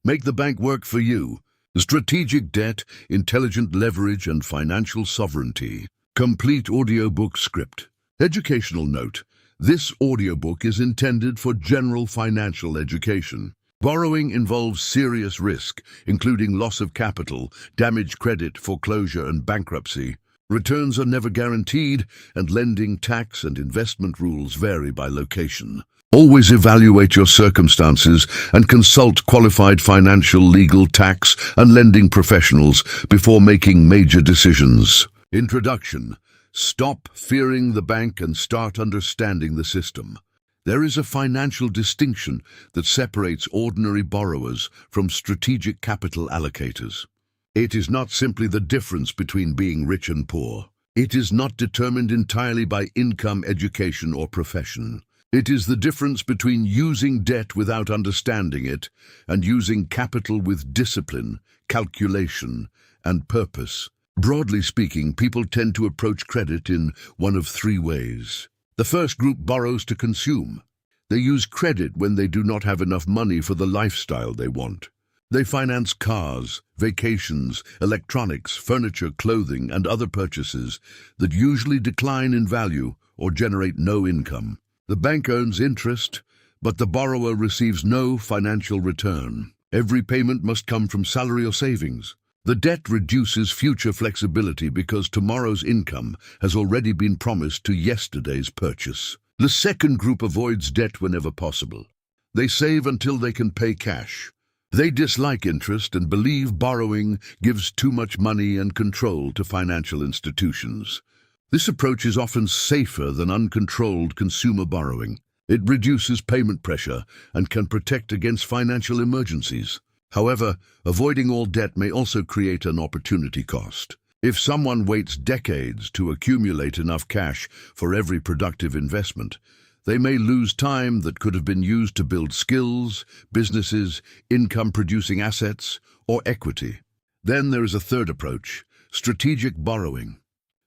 Make the bank work for you. Strategic debt, intelligent leverage, and financial sovereignty. Complete audiobook script. Educational note. This audiobook is intended for general financial education. Borrowing involves serious risk, including loss of capital, damaged credit, foreclosure, and bankruptcy. Returns are never guaranteed, and lending, tax, and investment rules vary by location. Always evaluate your circumstances and consult qualified financial, legal, tax, and lending professionals before making major decisions. Introduction. Stop fearing the bank and start understanding the system. There is a financial distinction that separates ordinary borrowers from strategic capital allocators. It is not simply the difference between being rich and poor. It is not determined entirely by income, education, or profession. It is the difference between using debt without understanding it and using capital with discipline, calculation, and purpose. Broadly speaking, people tend to approach credit in one of three ways. The first group borrows to consume. They use credit when they do not have enough money for the lifestyle they want. They finance cars, vacations, electronics, furniture, clothing, and other purchases that usually decline in value or generate no income. The bank earns interest, but the borrower receives no financial return. Every payment must come from salary or savings. The debt reduces future flexibility because tomorrow's income has already been promised to yesterday's purchase. The second group avoids debt whenever possible. They save until they can pay cash. They dislike interest and believe borrowing gives too much money and control to financial institutions. This approach is often safer than uncontrolled consumer borrowing. It reduces payment pressure and can protect against financial emergencies. However, avoiding all debt may also create an opportunity cost. If someone waits decades to accumulate enough cash for every productive investment, they may lose time that could have been used to build skills, businesses, income-producing assets, or equity. Then there is a third approach, strategic borrowing.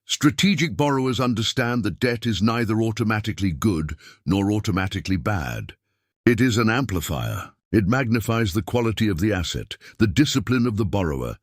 Strategic borrowers understand that debt is neither automatically good nor automatically bad. It is an amplifier. It magnifies the quality of the asset, the discipline of the borrower,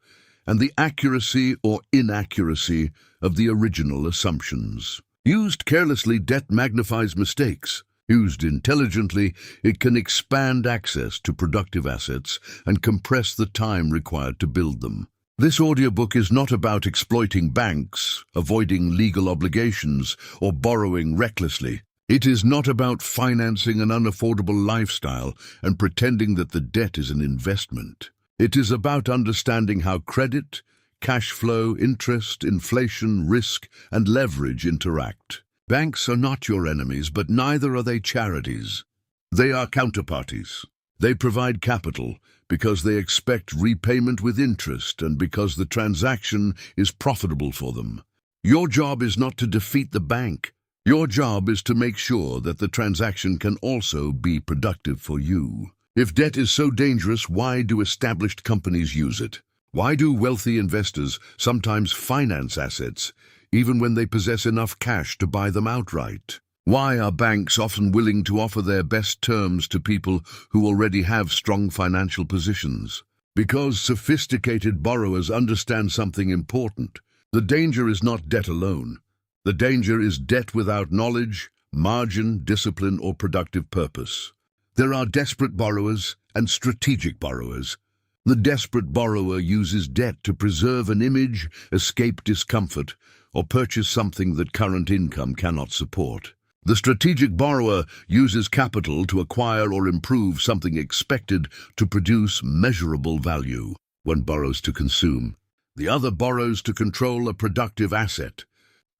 and the accuracy or inaccuracy of the original assumptions. Used carelessly, debt magnifies mistakes. Used intelligently, it can expand access to productive assets and compress the time required to build them. This audiobook is not about exploiting banks, avoiding legal obligations, or borrowing recklessly. It is not about financing an unaffordable lifestyle and pretending that the debt is an investment. It is about understanding how credit, cash flow, interest, inflation, risk, and leverage interact. Banks are not your enemies, but neither are they charities. They are counterparties. They provide capital because they expect repayment with interest and because the transaction is profitable for them. Your job is not to defeat the bank. Your job is to make sure that the transaction can also be productive for you. If debt is so dangerous, why do established companies use it? Why do wealthy investors sometimes finance assets, even when they possess enough cash to buy them outright? Why are banks often willing to offer their best terms to people who already have strong financial positions? Because sophisticated borrowers understand something important. The danger is not debt alone. The danger is debt without knowledge, margin, discipline, or productive purpose. There are desperate borrowers and strategic borrowers. The desperate borrower uses debt to preserve an image, escape discomfort, or purchase something that current income cannot support. The strategic borrower uses capital to acquire or improve something expected to produce measurable value. One borrows to consume. The other borrows to control a productive asset.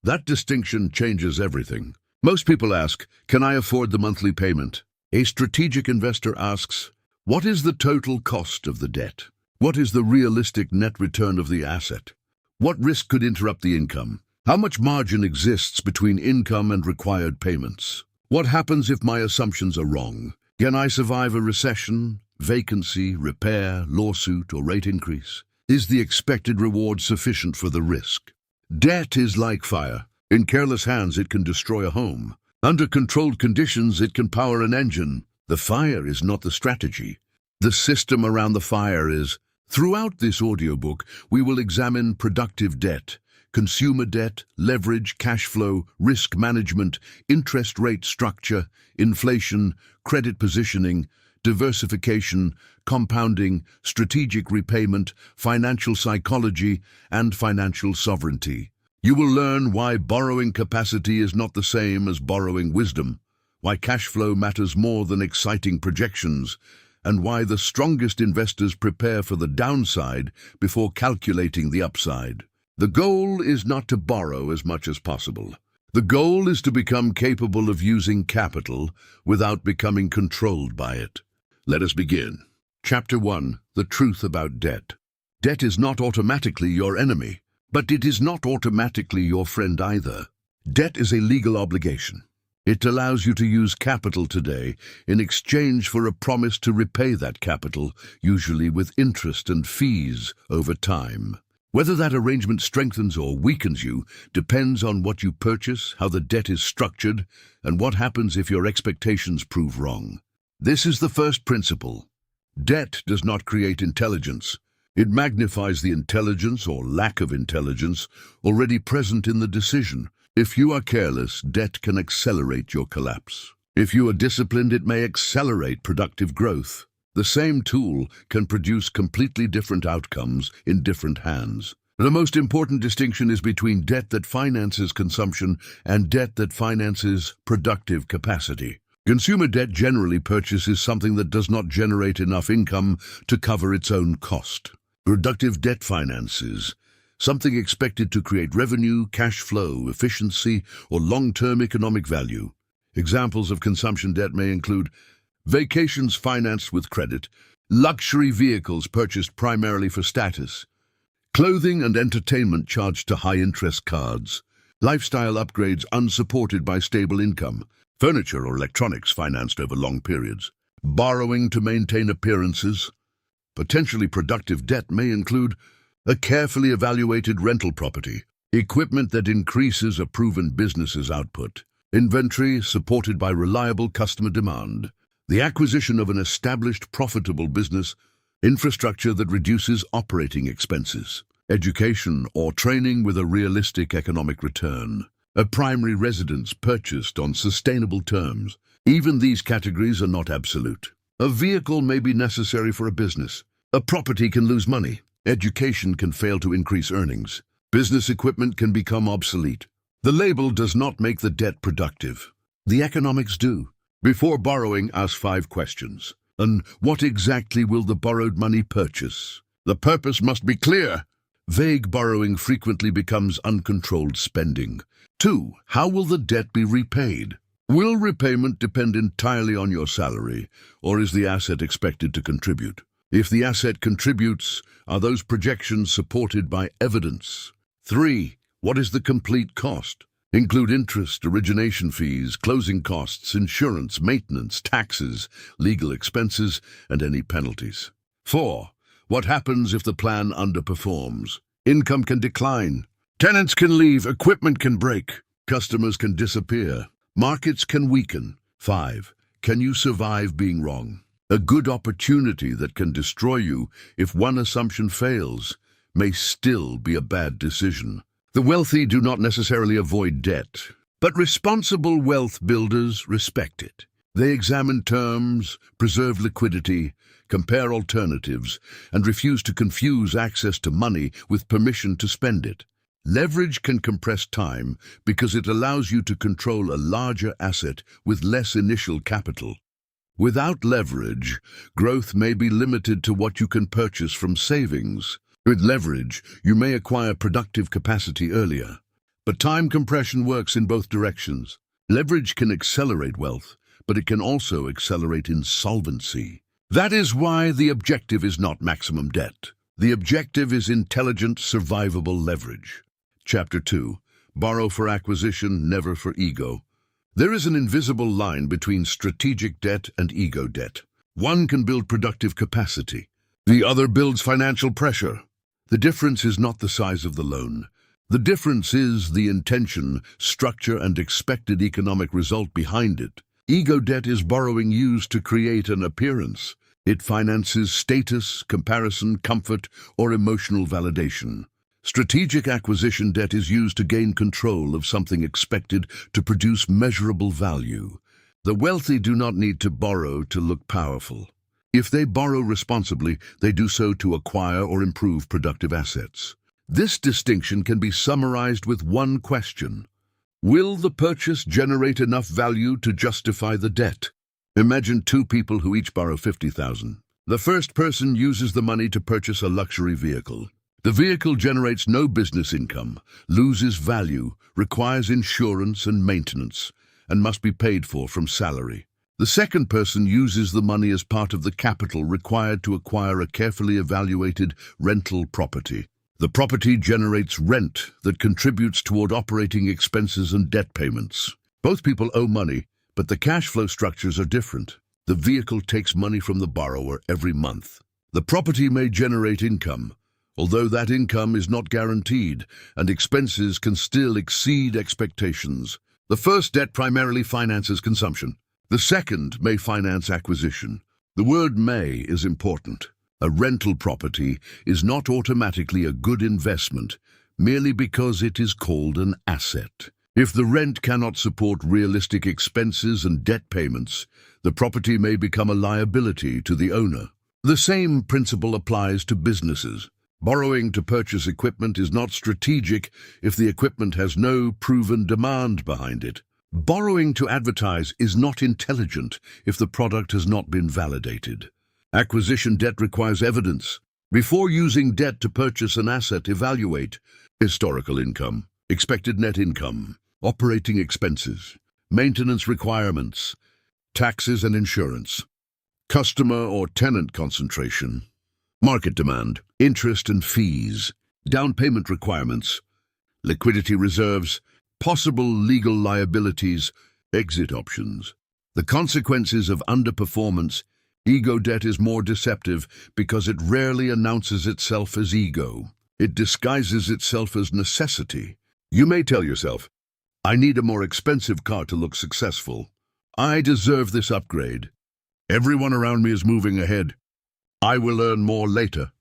That distinction changes everything. Most people ask, can I afford the monthly payment? A strategic investor asks, what is the total cost of the debt? What is the realistic net return of the asset? What risk could interrupt the income? How much margin exists between income and required payments? What happens if my assumptions are wrong? Can I survive a recession, vacancy, repair, lawsuit, or rate increase? Is the expected reward sufficient for the risk? Debt is like fire. In careless hands, it can destroy a home. Under controlled conditions, it can power an engine. The fire is not the strategy. The system around the fire is, throughout this audiobook, we will examine productive debt, consumer debt, leverage, cash flow, risk management, interest rate structure, inflation, credit positioning, diversification, compounding, strategic repayment, financial psychology, and financial sovereignty. You will learn why borrowing capacity is not the same as borrowing wisdom, why cash flow matters more than exciting projections, and why the strongest investors prepare for the downside before calculating the upside. The goal is not to borrow as much as possible. The goal is to become capable of using capital without becoming controlled by it. Let us begin. Chapter 1. The Truth About Debt. Debt is not automatically your enemy, but it is not automatically your friend either. Debt is a legal obligation. It allows you to use capital today in exchange for a promise to repay that capital, usually with interest and fees over time. Whether that arrangement strengthens or weakens you depends on what you purchase, how the debt is structured, and what happens if your expectations prove wrong. This is the first principle. Debt does not create intelligence. It magnifies the intelligence or lack of intelligence already present in the decision. If you are careless, debt can accelerate your collapse. If you are disciplined, it may accelerate productive growth. The same tool can produce completely different outcomes in different hands. The most important distinction is between debt that finances consumption and debt that finances productive capacity. Consumer debt generally purchases something that does not generate enough income to cover its own cost. Productive debt finances something expected to create revenue, cash flow, efficiency, or long-term economic value. Examples of consumption debt may include vacations financed with credit, luxury vehicles purchased primarily for status, clothing and entertainment charged to high-interest cards, lifestyle upgrades unsupported by stable income, furniture or electronics financed over long periods, borrowing to maintain appearances. Potentially productive debt may include a carefully evaluated rental property, equipment that increases a proven business's output, inventory supported by reliable customer demand, the acquisition of an established profitable business, infrastructure that reduces operating expenses, education or training with a realistic economic return, a primary residence purchased on sustainable terms. Even these categories are not absolute. A vehicle may be necessary for a business. A property can lose money. Education can fail to increase earnings. Business equipment can become obsolete. The label does not make the debt productive. The economics do. Before borrowing, ask 5 questions. And what exactly will the borrowed money purchase? The purpose must be clear. Vague borrowing frequently becomes uncontrolled spending. 2. How will the debt be repaid? Will repayment depend entirely on your salary, or is the asset expected to contribute? If the asset contributes, are those projections supported by evidence? 3. What is the complete cost? Include interest, origination fees, closing costs, insurance, maintenance, taxes, legal expenses, and any penalties. 4. What happens if the plan underperforms? Income can decline. Tenants can leave, equipment can break, customers can disappear, markets can weaken. 5. Can you survive being wrong? A good opportunity that can destroy you if one assumption fails may still be a bad decision. The wealthy do not necessarily avoid debt, but responsible wealth builders respect it. They examine terms, preserve liquidity, compare alternatives, and refuse to confuse access to money with permission to spend it. Leverage can compress time because it allows you to control a larger asset with less initial capital. Without leverage, growth may be limited to what you can purchase from savings. With leverage, you may acquire productive capacity earlier. But time compression works in both directions. Leverage can accelerate wealth, but it can also accelerate insolvency. That is why the objective is not maximum debt. The objective is intelligent, survivable leverage. Chapter 2. Borrow for acquisition, never for ego. There is an invisible line between strategic debt and ego debt. One can build productive capacity. The other builds financial pressure. The difference is not the size of the loan. The difference is the intention, structure, and expected economic result behind it. Ego debt is borrowing used to create an appearance. It finances status, comparison, comfort, or emotional validation. Strategic acquisition debt is used to gain control of something expected to produce measurable value. The wealthy do not need to borrow to look powerful. If they borrow responsibly, they do so to acquire or improve productive assets. This distinction can be summarized with one question. Will the purchase generate enough value to justify the debt? Imagine two people who each borrow $50,000. The first person uses the money to purchase a luxury vehicle. The vehicle generates no business income, loses value, requires insurance and maintenance, and must be paid for from salary. The second person uses the money as part of the capital required to acquire a carefully evaluated rental property. The property generates rent that contributes toward operating expenses and debt payments. Both people owe money, but the cash flow structures are different. The vehicle takes money from the borrower every month. The property may generate income, although that income is not guaranteed, and expenses can still exceed expectations. The first debt primarily finances consumption. The second may finance acquisition. The word may is important. A rental property is not automatically a good investment merely because it is called an asset. If the rent cannot support realistic expenses and debt payments, the property may become a liability to the owner. The same principle applies to businesses. Borrowing to purchase equipment is not strategic if the equipment has no proven demand behind it. Borrowing to advertise is not intelligent if the product has not been validated. Acquisition debt requires evidence. Before using debt to purchase an asset, evaluate historical income, expected net income, operating expenses, maintenance requirements, taxes and insurance, customer or tenant concentration, market demand, interest and fees, down payment requirements, liquidity reserves, possible legal liabilities, exit options. The consequences of underperformance. Ego debt is more deceptive because it rarely announces itself as ego. It disguises itself as necessity. You may tell yourself, I need a more expensive car to look successful. I deserve this upgrade. Everyone around me is moving ahead. I will earn more later.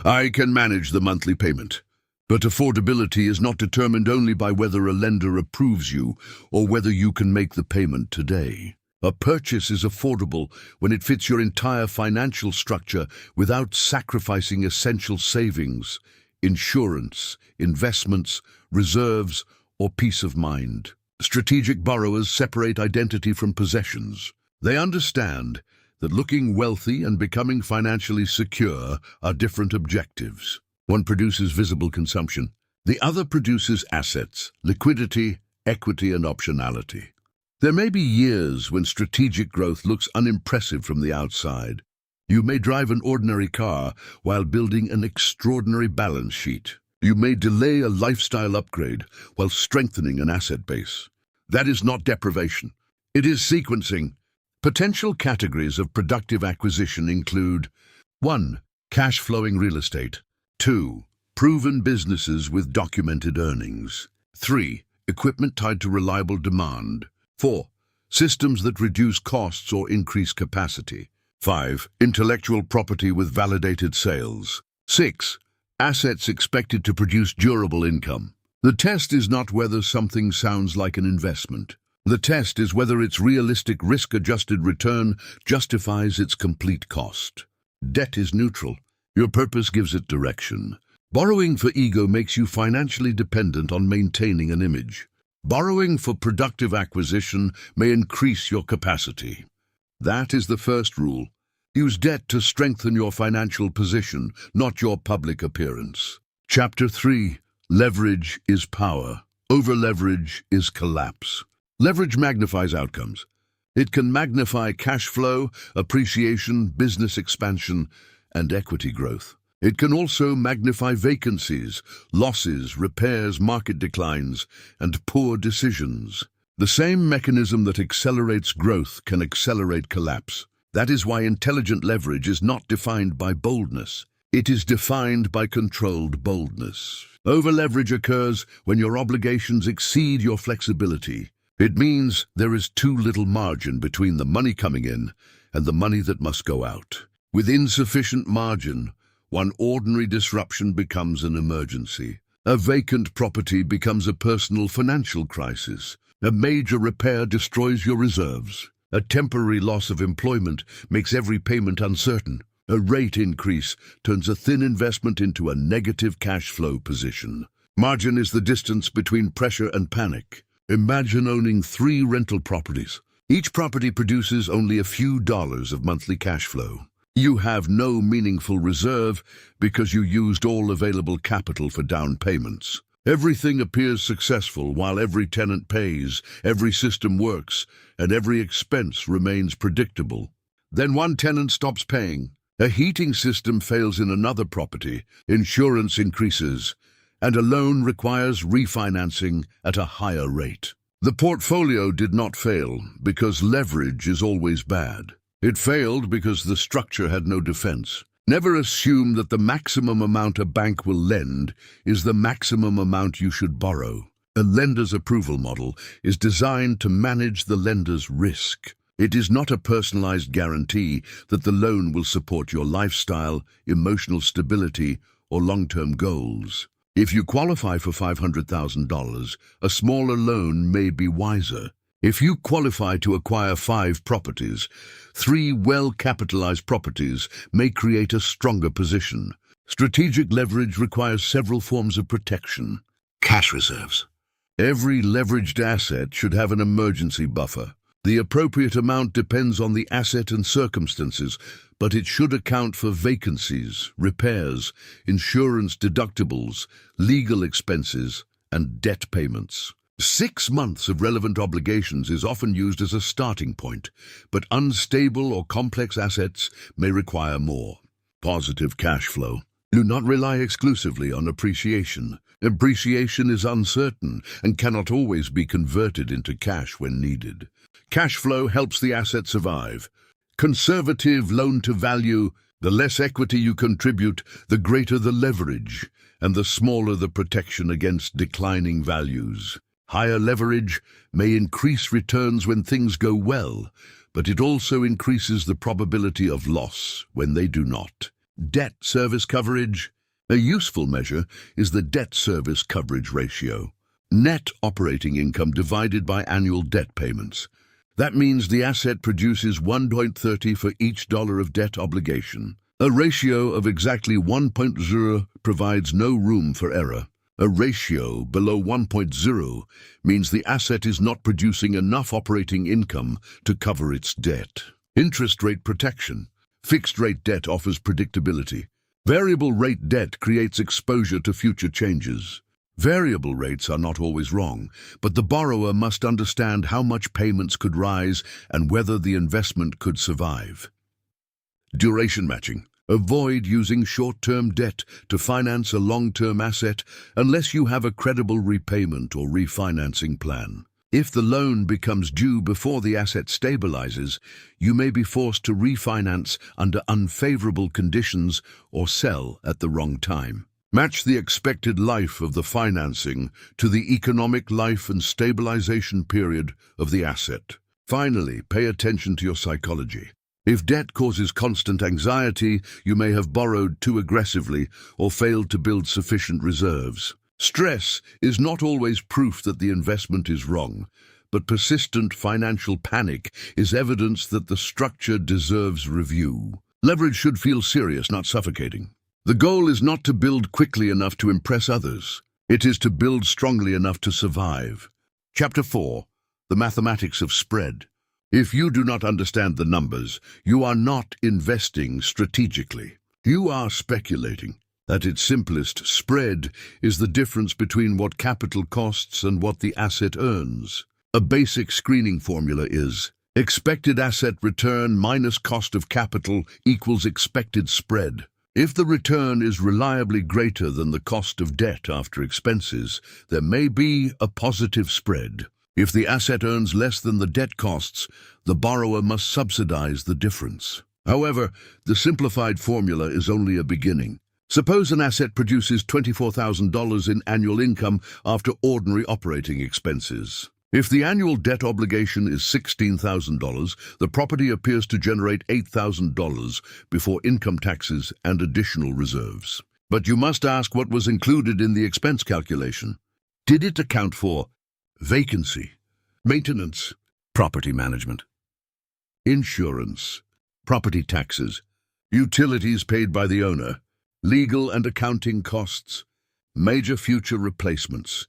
I can manage the monthly payment. But affordability is not determined only by whether a lender approves you or whether you can make the payment today. A purchase is affordable when it fits your entire financial structure without sacrificing essential savings, insurance, investments, reserves, or peace of mind. Strategic borrowers separate identity from possessions. They understand that looking wealthy and becoming financially secure are different objectives. One produces visible consumption. The other produces assets, liquidity, equity, and optionality. There may be years when strategic growth looks unimpressive from the outside. You may drive an ordinary car while building an extraordinary balance sheet. You may delay a lifestyle upgrade while strengthening an asset base. That is not deprivation. It is sequencing. Potential categories of productive acquisition include 1. Cash-flowing real estate. 2. Proven businesses with documented earnings. 3. Equipment tied to reliable demand. 4. Systems that reduce costs or increase capacity. 5. Intellectual property with validated sales. 6. Assets expected to produce durable income. The test is not whether something sounds like an investment. The test is whether its realistic risk-adjusted return justifies its complete cost. Debt is neutral. Your purpose gives it direction. Borrowing for ego makes you financially dependent on maintaining an image. Borrowing for productive acquisition may increase your capacity. That is the first rule. Use debt to strengthen your financial position, not your public appearance. Chapter 3. Leverage is power. Overleverage is collapse. Leverage magnifies outcomes. It can magnify cash flow, appreciation, business expansion, and equity growth. It can also magnify vacancies, losses, repairs, market declines, and poor decisions. The same mechanism that accelerates growth can accelerate collapse. That is why intelligent leverage is not defined by boldness. It is defined by controlled boldness. Overleverage occurs when your obligations exceed your flexibility. It means there is too little margin between the money coming in and the money that must go out. With insufficient margin, one ordinary disruption becomes an emergency. A vacant property becomes a personal financial crisis. A major repair destroys your reserves. A temporary loss of employment makes every payment uncertain. A rate increase turns a thin investment into a negative cash flow position. Margin is the distance between pressure and panic. Imagine owning 3 rental properties. Each property produces only a few dollars of monthly cash flow. You have no meaningful reserve because you used all available capital for down payments. Everything appears successful while every tenant pays, every system works, and every expense remains predictable. Then one tenant stops paying. A heating system fails in another property, insurance increases, and a loan requires refinancing at a higher rate. The portfolio did not fail because leverage is always bad. It failed because the structure had no defense. Never assume that the maximum amount a bank will lend is the maximum amount you should borrow. A lender's approval model is designed to manage the lender's risk. It is not a personalized guarantee that the loan will support your lifestyle, emotional stability, or long-term goals. If you qualify for $500,000, a smaller loan may be wiser. If you qualify to acquire 5 properties, 3 well-capitalized properties may create a stronger position. Strategic leverage requires several forms of protection. Cash reserves. Every leveraged asset should have an emergency buffer. The appropriate amount depends on the asset and circumstances, but it should account for vacancies, repairs, insurance deductibles, legal expenses, and debt payments. 6 months of relevant obligations is often used as a starting point, but unstable or complex assets may require more. Positive cash flow. Do not rely exclusively on appreciation. Appreciation is uncertain and cannot always be converted into cash when needed. Cash flow helps the asset survive. Conservative loan-to-value. The less equity you contribute, the greater the leverage, and the smaller the protection against declining values. Higher leverage may increase returns when things go well, but it also increases the probability of loss when they do not. Debt service coverage. A useful measure is the debt service coverage ratio. Net operating income divided by annual debt payments. That means the asset produces 1.30 for each dollar of debt obligation. A ratio of exactly 1.0 provides no room for error. A ratio below 1.0 means the asset is not producing enough operating income to cover its debt. Interest rate protection. Fixed-rate debt offers predictability. Variable-rate debt creates exposure to future changes. Variable rates are not always wrong, but the borrower must understand how much payments could rise and whether the investment could survive. Duration matching. Avoid using short-term debt to finance a long-term asset unless you have a credible repayment or refinancing plan. If the loan becomes due before the asset stabilizes, you may be forced to refinance under unfavorable conditions or sell at the wrong time. Match the expected life of the financing to the economic life and stabilization period of the asset. Finally, pay attention to your psychology. If debt causes constant anxiety, you may have borrowed too aggressively or failed to build sufficient reserves. Stress is not always proof that the investment is wrong, but persistent financial panic is evidence that the structure deserves review. Leverage should feel serious, not suffocating. The goal is not to build quickly enough to impress others. It is to build strongly enough to survive. Chapter 4. The Mathematics of Spread. If you do not understand the numbers, you are not investing strategically. You are speculating. At its simplest, spread is the difference between what capital costs and what the asset earns. A basic screening formula is expected asset return minus cost of capital equals expected spread. If the return is reliably greater than the cost of debt after expenses, there may be a positive spread. If the asset earns less than the debt costs, the borrower must subsidize the difference. However, the simplified formula is only a beginning. Suppose an asset produces $24,000 in annual income after ordinary operating expenses. If the annual debt obligation is $16,000, the property appears to generate $8,000 before income taxes and additional reserves. But you must ask what was included in the expense calculation. Did it account for vacancy, maintenance, property management, insurance, property taxes, utilities paid by the owner, legal and accounting costs, major future replacements,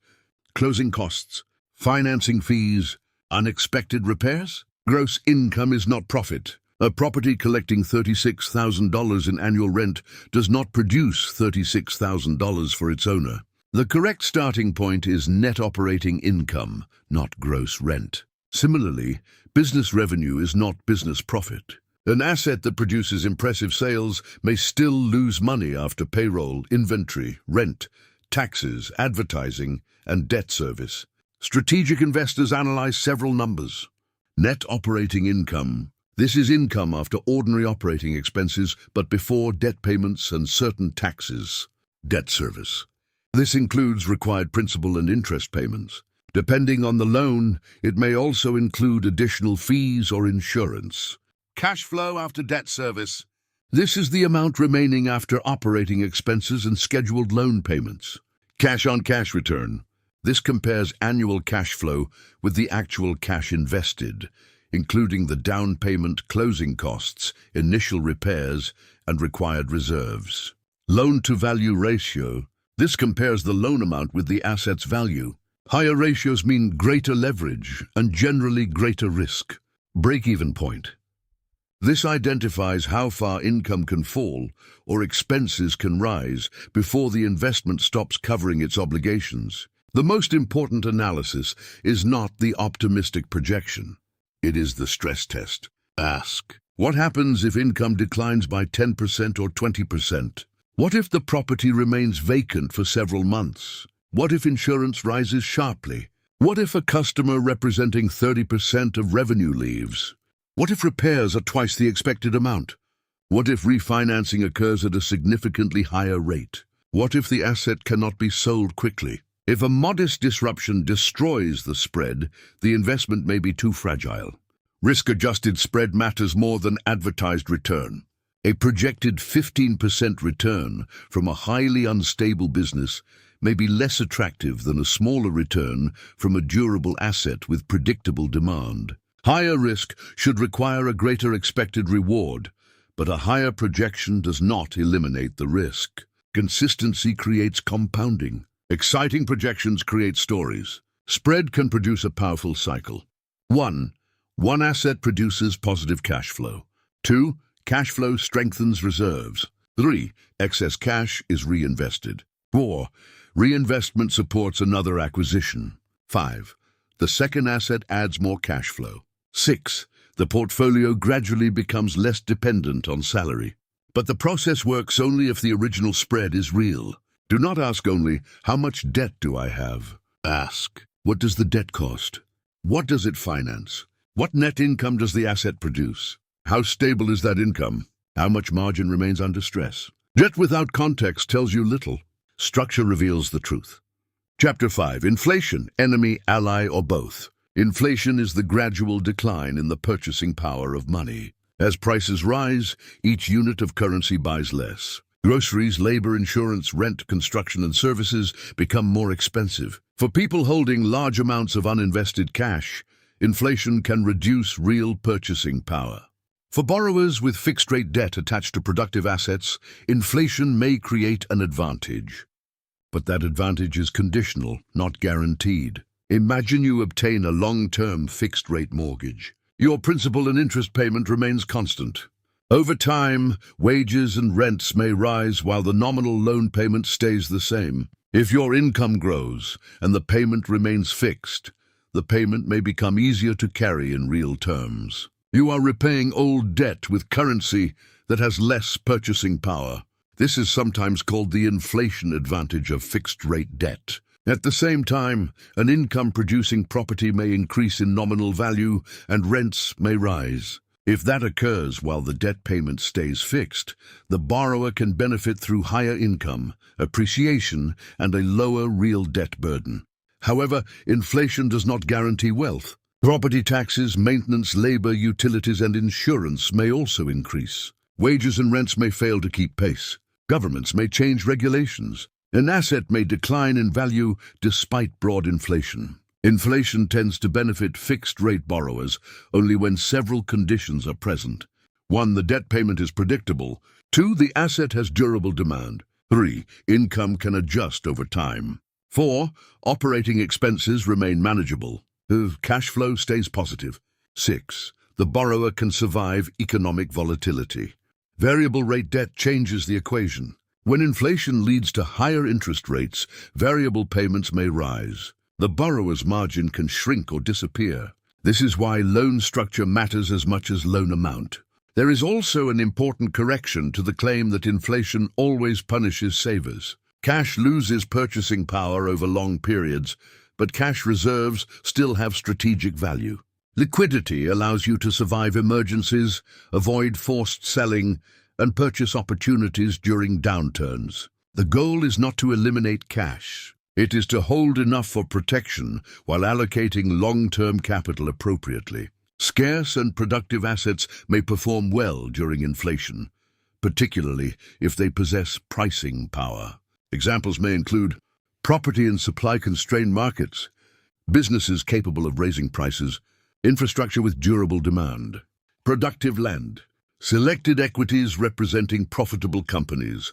closing costs, financing fees, unexpected repairs? Gross income is not profit. A property collecting $36,000 in annual rent does not produce $36,000 for its owner. The correct starting point is net operating income, not gross rent. Similarly, business revenue is not business profit. An asset that produces impressive sales may still lose money after payroll, inventory, rent, taxes, advertising, and debt service. Strategic investors analyze several numbers. Net operating income. This is income after ordinary operating expenses, but before debt payments and certain taxes. Debt service. This includes required principal and interest payments. Depending on the loan, it may also include additional fees or insurance. Cash flow after debt service. This is the amount remaining after operating expenses and scheduled loan payments. Cash-on-cash return. This compares annual cash flow with the actual cash invested, including the down payment, closing costs, initial repairs, and required reserves. Loan-to-value ratio. This compares the loan amount with the asset's value. Higher ratios mean greater leverage and generally greater risk. Break-even point. This identifies how far income can fall or expenses can rise before the investment stops covering its obligations. The most important analysis is not the optimistic projection. It is the stress test. Ask, what happens if income declines by 10% or 20%? What if the property remains vacant for several months? What if insurance rises sharply? What if a customer representing 30% of revenue leaves? What if repairs are twice the expected amount? What if refinancing occurs at a significantly higher rate? What if the asset cannot be sold quickly? If a modest disruption destroys the spread, the investment may be too fragile. Risk-adjusted spread matters more than advertised return. A projected 15% return from a highly unstable business may be less attractive than a smaller return from a durable asset with predictable demand. Higher risk should require a greater expected reward, but a higher projection does not eliminate the risk. Consistency creates compounding. Exciting projections create stories. Spread can produce a powerful cycle. 1. One asset produces positive cash flow. 2. Cash flow strengthens reserves. 3. Excess cash is reinvested. 4. Reinvestment supports another acquisition. 5. The second asset adds more cash flow. 6. The portfolio gradually becomes less dependent on salary. But the process works only if the original spread is real. Do not ask only, how much debt do I have? Ask, what does the debt cost? What does it finance? What net income does the asset produce? How stable is that income? How much margin remains under stress? Debt without context tells you little. Structure reveals the truth. Chapter 5. Inflation, enemy, ally, or both. Inflation is the gradual decline in the purchasing power of money. As prices rise, each unit of currency buys less. Groceries, labor, insurance, rent, construction, and services become more expensive. For people holding large amounts of uninvested cash, inflation can reduce real purchasing power. For borrowers with fixed-rate debt attached to productive assets, inflation may create an advantage. But that advantage is conditional, not guaranteed. Imagine you obtain a long-term fixed-rate mortgage. Your principal and interest payment remains constant. Over time, wages and rents may rise while the nominal loan payment stays the same. If your income grows and the payment remains fixed, the payment may become easier to carry in real terms. You are repaying old debt with currency that has less purchasing power. This is sometimes called the inflation advantage of fixed-rate debt. At the same time, an income-producing property may increase in nominal value and rents may rise. If that occurs while the debt payment stays fixed, the borrower can benefit through higher income, appreciation, and a lower real debt burden. However, inflation does not guarantee wealth. Property taxes, maintenance, labor, utilities, and insurance may also increase. Wages and rents may fail to keep pace. Governments may change regulations. An asset may decline in value despite broad inflation. Inflation tends to benefit fixed-rate borrowers only when several conditions are present. 1. The debt payment is predictable. 2. The asset has durable demand. 3. Income can adjust over time. 4. Operating expenses remain manageable. Cash flow stays positive. 6. The borrower can survive economic volatility. Variable rate debt changes the equation. When inflation leads to higher interest rates, variable payments may rise. The borrower's margin can shrink or disappear. This is why loan structure matters as much as loan amount. There is also an important correction to the claim that inflation always punishes savers. Cash loses purchasing power over long periods, but cash reserves still have strategic value. Liquidity allows you to survive emergencies, avoid forced selling, and purchase opportunities during downturns. The goal is not to eliminate cash. It is to hold enough for protection while allocating long-term capital appropriately. Scarce and productive assets may perform well during inflation, particularly if they possess pricing power. Examples may include property in supply-constrained markets, businesses capable of raising prices, infrastructure with durable demand, productive land, selected equities representing profitable companies.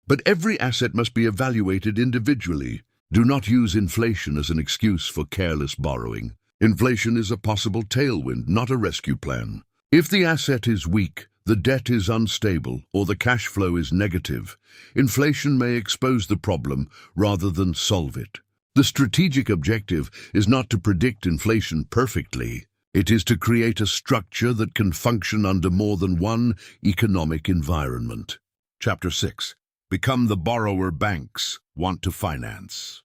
But every asset must be evaluated individually. Do not use inflation as an excuse for careless borrowing. Inflation is a possible tailwind, not a rescue plan. If the asset is weak, the debt is unstable, or the cash flow is negative, inflation may expose the problem rather than solve it. The strategic objective is not to predict inflation perfectly. It is to create a structure that can function under more than one economic environment. Chapter 6. Become the borrower banks want to finance.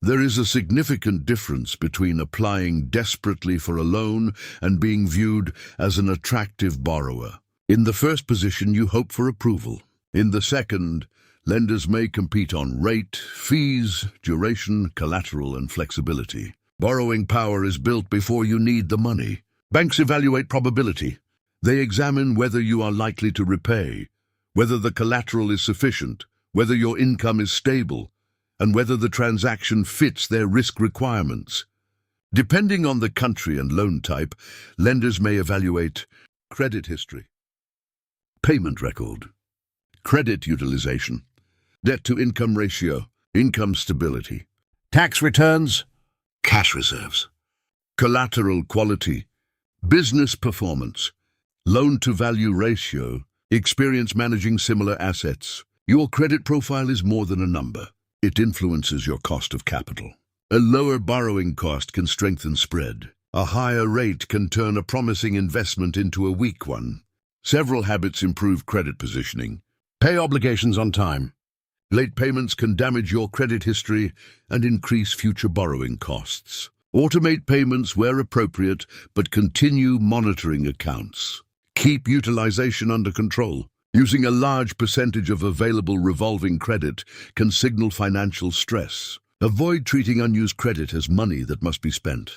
There is a significant difference between applying desperately for a loan and being viewed as an attractive borrower. In the first position, you hope for approval. In the second, lenders may compete on rate, fees, duration, collateral, and flexibility. Borrowing power is built before you need the money. Banks evaluate probability. They examine whether you are likely to repay, whether the collateral is sufficient, whether your income is stable, and whether the transaction fits their risk requirements. Depending on the country and loan type, lenders may evaluate credit history, payment record, credit utilization, debt-to-income ratio, income stability, tax returns, cash reserves, collateral quality, business performance, loan-to-value ratio, experience managing similar assets. Your credit profile is more than a number. It influences your cost of capital. A lower borrowing cost can strengthen spread. A higher rate can turn a promising investment into a weak one. Several habits improve credit positioning. Pay obligations on time. Late payments can damage your credit history and increase future borrowing costs. Automate payments where appropriate, but continue monitoring accounts. Keep utilization under control. Using a large percentage of available revolving credit can signal financial stress. Avoid treating unused credit as money that must be spent.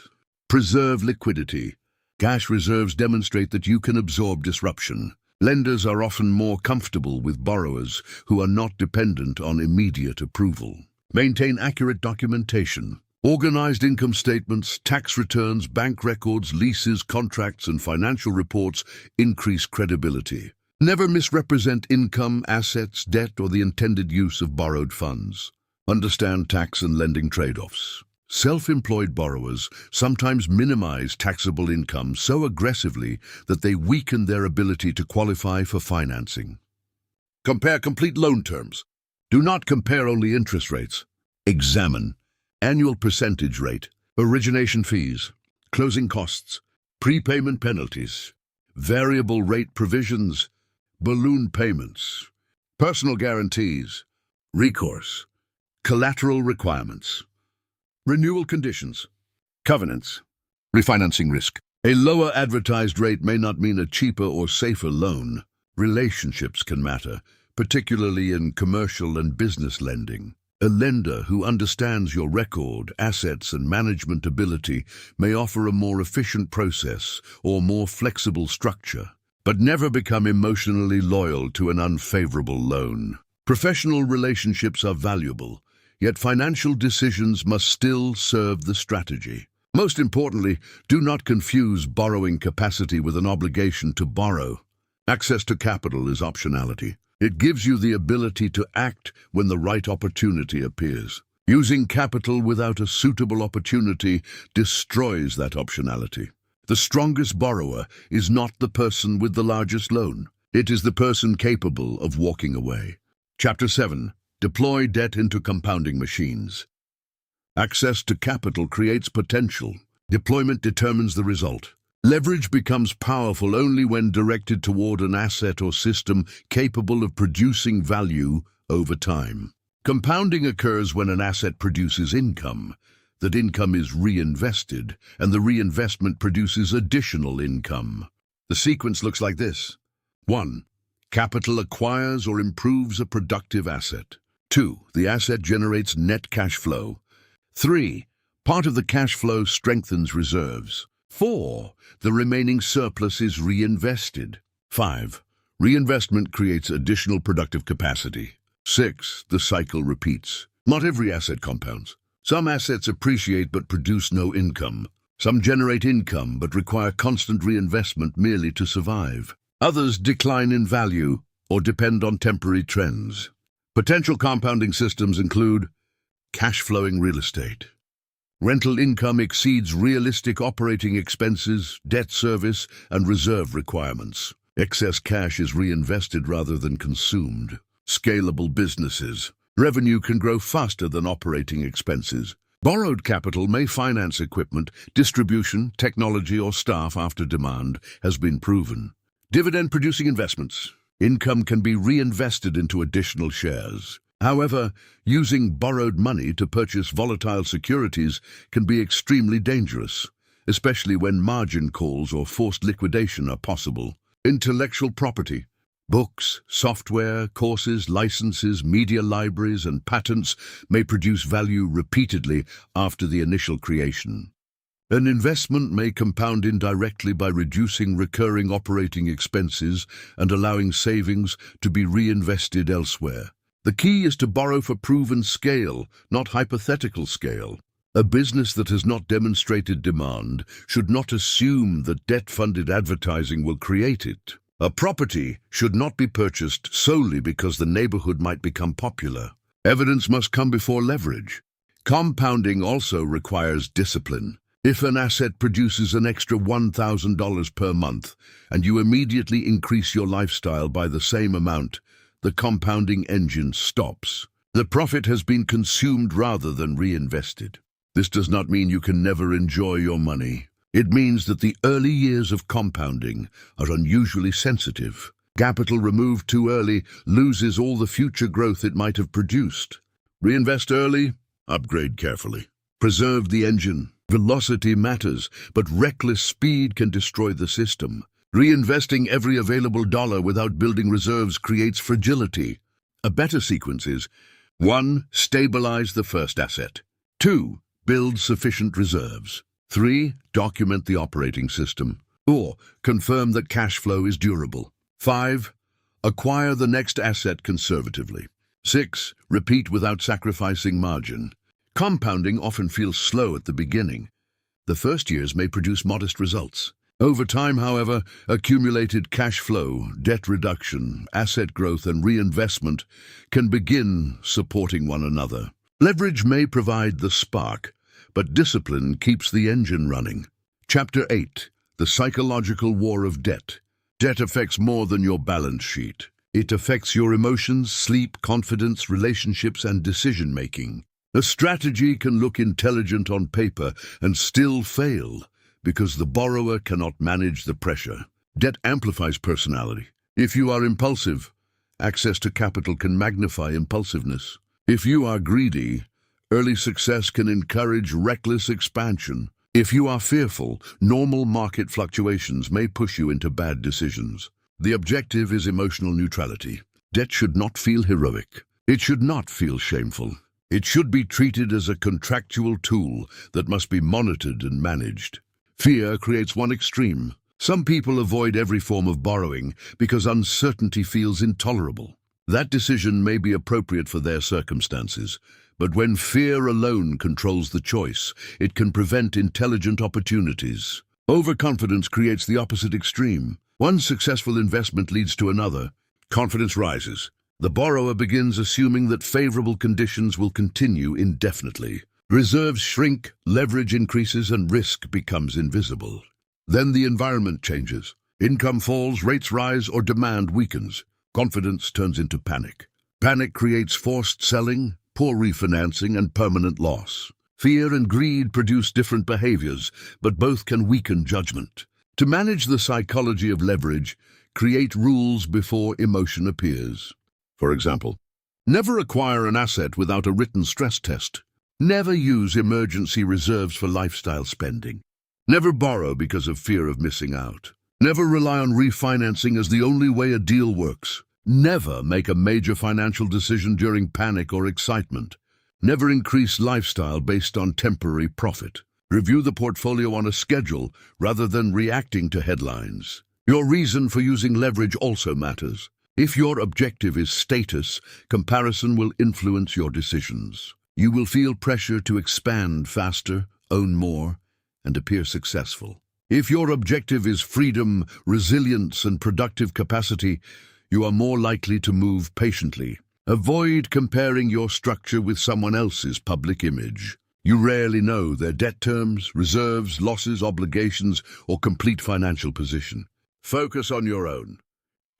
Preserve liquidity. Cash reserves demonstrate that you can absorb disruption. Lenders are often more comfortable with borrowers who are not dependent on immediate approval. Maintain accurate documentation. Organized income statements, tax returns, bank records, leases, contracts, and financial reports increase credibility. Never misrepresent income, assets, debt, or the intended use of borrowed funds. Understand tax and lending trade-offs. Self-employed borrowers sometimes minimize taxable income so aggressively that they weaken their ability to qualify for financing. Compare complete loan terms. Do not compare only interest rates. Examine annual percentage rate, origination fees, closing costs, prepayment penalties, variable rate provisions, balloon payments, personal guarantees, recourse, collateral requirements, renewal conditions, covenants, refinancing risk. A lower advertised rate may not mean a cheaper or safer loan. Relationships can matter, particularly in commercial and business lending. A lender who understands your record, assets, and management ability may offer a more efficient process or more flexible structure, but never become emotionally loyal to an unfavorable loan. Professional relationships are valuable, yet financial decisions must still serve the strategy. Most importantly, do not confuse borrowing capacity with an obligation to borrow. Access to capital is optionality. It gives you the ability to act when the right opportunity appears. Using capital without a suitable opportunity destroys that optionality. The strongest borrower is not the person with the largest loan. It is the person capable of walking away. Chapter 7. Deploy debt into compounding machines. Access to capital creates potential. Deployment determines the result. Leverage becomes powerful only when directed toward an asset or system capable of producing value over time. Compounding occurs when an asset produces income. That income is reinvested, and the reinvestment produces additional income. The sequence looks like this. 1. Capital acquires or improves a productive asset. 2. The asset generates net cash flow. 3. Part of the cash flow strengthens reserves. 4. The remaining surplus is reinvested. 5. Reinvestment creates additional productive capacity. 6. The cycle repeats. Not every asset compounds. Some assets appreciate but produce no income. Some generate income but require constant reinvestment merely to survive. Others decline in value or depend on temporary trends. Potential compounding systems include cash-flowing real estate. Rental income exceeds realistic operating expenses, debt service, and reserve requirements. Excess cash is reinvested rather than consumed. Scalable businesses. Revenue can grow faster than operating expenses. Borrowed capital may finance equipment, distribution, technology, or staff after demand has been proven. Dividend-producing investments. Income can be reinvested into additional shares. However, using borrowed money to purchase volatile securities can be extremely dangerous, especially when margin calls or forced liquidation are possible. Intellectual property. Books, software, courses, licenses, media libraries, and patents may produce value repeatedly after the initial creation. An investment may compound indirectly by reducing recurring operating expenses and allowing savings to be reinvested elsewhere. The key is to borrow for proven scale, not hypothetical scale. A business that has not demonstrated demand should not assume that debt-funded advertising will create it. A property should not be purchased solely because the neighborhood might become popular. Evidence must come before leverage. Compounding also requires discipline. If an asset produces an extra $1,000 per month and you immediately increase your lifestyle by the same amount, the compounding engine stops. The profit has been consumed rather than reinvested. This does not mean you can never enjoy your money. It means that the early years of compounding are unusually sensitive. Capital removed too early loses all the future growth it might have produced. Reinvest early, upgrade carefully. Preserve the engine. Velocity matters, but reckless speed can destroy the system. Reinvesting every available dollar without building reserves creates fragility. A better sequence is 1. Stabilize the first asset. 2. Build sufficient reserves. 3. Document the operating system. 4. Confirm that cash flow is durable. 5. Acquire the next asset conservatively. 6. Repeat without sacrificing margin. Compounding often feels slow at the beginning. The first years may produce modest results. Over time, however, accumulated cash flow, debt reduction, asset growth, and reinvestment can begin supporting one another. Leverage may provide the spark, but discipline keeps the engine running. Chapter 8. The Psychological War of Debt. Debt affects more than your balance sheet. It affects your emotions, sleep, confidence, relationships, and decision-making. A strategy can look intelligent on paper and still fail because the borrower cannot manage the pressure. Debt amplifies personality. If you are impulsive, access to capital can magnify impulsiveness. If you are greedy, early success can encourage reckless expansion. If you are fearful, normal market fluctuations may push you into bad decisions. The objective is emotional neutrality. Debt should not feel heroic. It should not feel shameful. It should be treated as a contractual tool that must be monitored and managed. Fear creates one extreme. Some people avoid every form of borrowing because uncertainty feels intolerable. That decision may be appropriate for their circumstances, but when fear alone controls the choice, it can prevent intelligent opportunities. Overconfidence creates the opposite extreme. One successful investment leads to another. Confidence rises. The borrower begins assuming that favorable conditions will continue indefinitely. Reserves shrink, leverage increases, and risk becomes invisible. Then the environment changes. Income falls, rates rise, or demand weakens. Confidence turns into panic. Panic creates forced selling, poor refinancing, and permanent loss. Fear and greed produce different behaviors, but both can weaken judgment. To manage the psychology of leverage, create rules before emotion appears. For example, never acquire an asset without a written stress test. Never use emergency reserves for lifestyle spending. Never borrow because of fear of missing out. Never rely on refinancing as the only way a deal works. Never make a major financial decision during panic or excitement. Never increase lifestyle based on temporary profit. Review the portfolio on a schedule rather than reacting to headlines. Your reason for using leverage also matters. If your objective is status, comparison will influence your decisions. You will feel pressure to expand faster, own more, and appear successful. If your objective is freedom, resilience, and productive capacity, you are more likely to move patiently. Avoid comparing your structure with someone else's public image. You rarely know their debt terms, reserves, losses, obligations, or complete financial position. Focus on your own.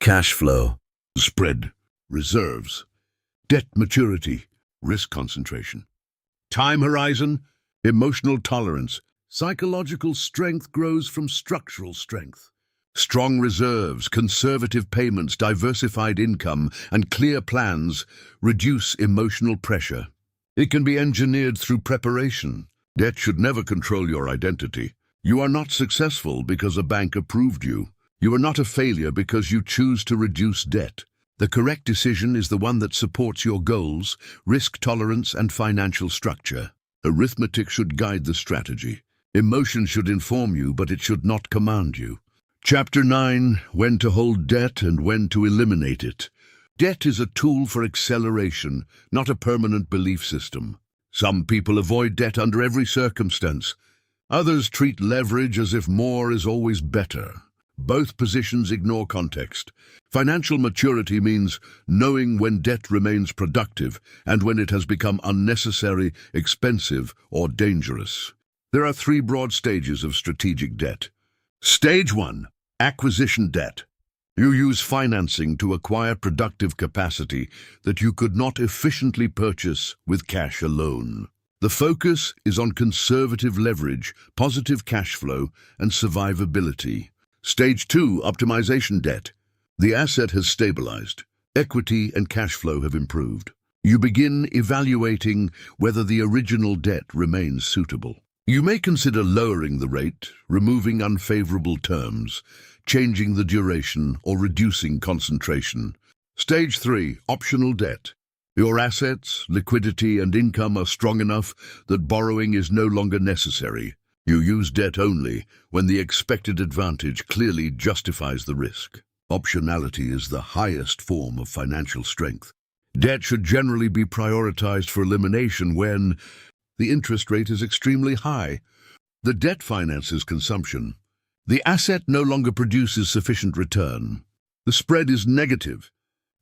Cash flow, spread, reserves, debt maturity, risk concentration, time horizon, emotional tolerance. Psychological strength grows from structural strength. Strong reserves, conservative payments, diversified income, and clear plans reduce emotional pressure. It can be engineered through preparation. Debt should never control your identity. You are not successful because a bank approved you. You are not a failure because you choose to reduce debt. The correct decision is the one that supports your goals, risk tolerance, and financial structure. Arithmetic should guide the strategy. Emotion should inform you, but it should not command you. Chapter 9, When to Hold Debt and When to Eliminate It. Debt is a tool for acceleration, not a permanent belief system. Some people avoid debt under every circumstance. Others treat leverage as if more is always better. Both positions ignore context. Financial maturity means knowing when debt remains productive and when it has become unnecessary, expensive, or dangerous. There are 3 broad stages of strategic debt. Stage 1. Acquisition debt. You use financing to acquire productive capacity that you could not efficiently purchase with cash alone. The focus is on conservative leverage, positive cash flow, and survivability. Stage 2. Optimization debt. The asset has stabilized. Equity and cash flow have improved. You begin evaluating whether the original debt remains suitable. You may consider lowering the rate, removing unfavorable terms, changing the duration, or reducing concentration. Stage 3. Optional debt. Your assets, liquidity, and income are strong enough that borrowing is no longer necessary. You use debt only when the expected advantage clearly justifies the risk. Optionality is the highest form of financial strength. Debt should generally be prioritized for elimination when the interest rate is extremely high. The debt finances consumption. The asset no longer produces sufficient return. The spread is negative.